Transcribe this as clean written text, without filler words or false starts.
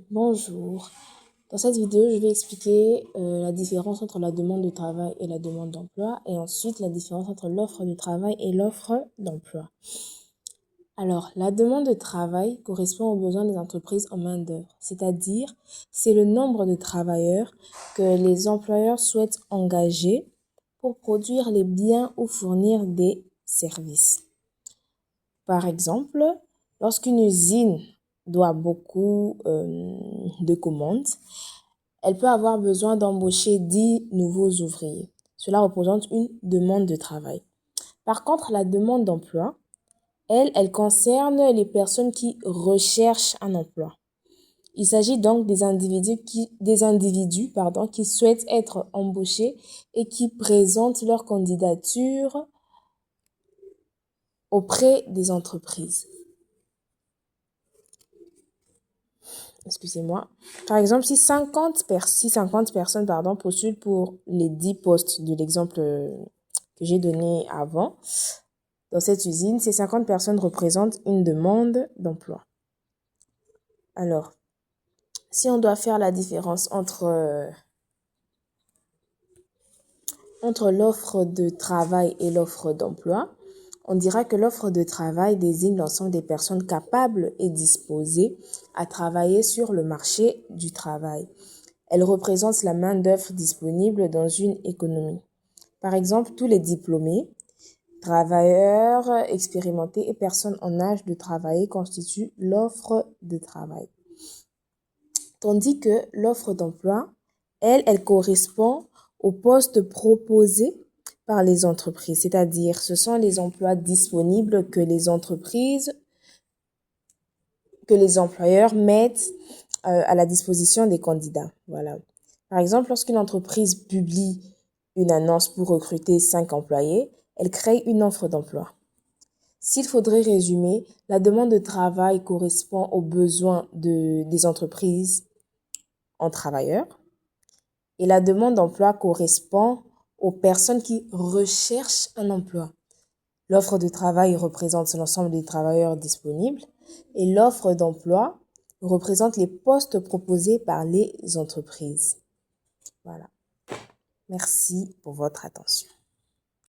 Bonjour. Dans cette vidéo, je vais expliquer la différence entre la demande de travail et la demande d'emploi et ensuite la différence entre l'offre de travail et l'offre d'emploi. Alors, la demande de travail correspond aux besoins des entreprises en main-d'œuvre, c'est-à-dire c'est le nombre de travailleurs que les employeurs souhaitent engager pour produire les biens ou fournir des services. Par exemple, lorsqu'une usine doit beaucoup de commandes, elle peut avoir besoin d'embaucher 10 nouveaux ouvriers. Cela représente une demande de travail. Par contre, la demande d'emploi, elle concerne les personnes qui recherchent un emploi. Il s'agit donc des individus qui souhaitent être embauchés et qui présentent leur candidature auprès des entreprises. Excusez-moi. Par exemple, si 50 personnes postulent pour les 10 postes de l'exemple que j'ai donné avant, dans cette usine, ces 50 personnes représentent une demande d'emploi. Alors, si on doit faire la différence entre l'offre de travail et l'offre d'emploi, on dira que l'offre de travail désigne l'ensemble des personnes capables et disposées à travailler sur le marché du travail. Elle représente la main-d'œuvre disponible dans une économie. Par exemple, tous les diplômés, travailleurs expérimentés et personnes en âge de travailler constituent l'offre de travail. Tandis que l'offre d'emploi, elle correspond aux postes proposés par les entreprises, c'est-à-dire ce sont les emplois disponibles que les employeurs mettent à la disposition des candidats. Voilà. Par exemple, lorsqu'une entreprise publie une annonce pour recruter 5 employés, elle crée une offre d'emploi. S'il faudrait résumer, la demande de travail correspond aux besoins des entreprises en travailleurs et la demande d'emploi correspond aux personnes qui recherchent un emploi. L'offre de travail représente l'ensemble des travailleurs disponibles et l'offre d'emploi représente les postes proposés par les entreprises. Voilà. Merci pour votre attention.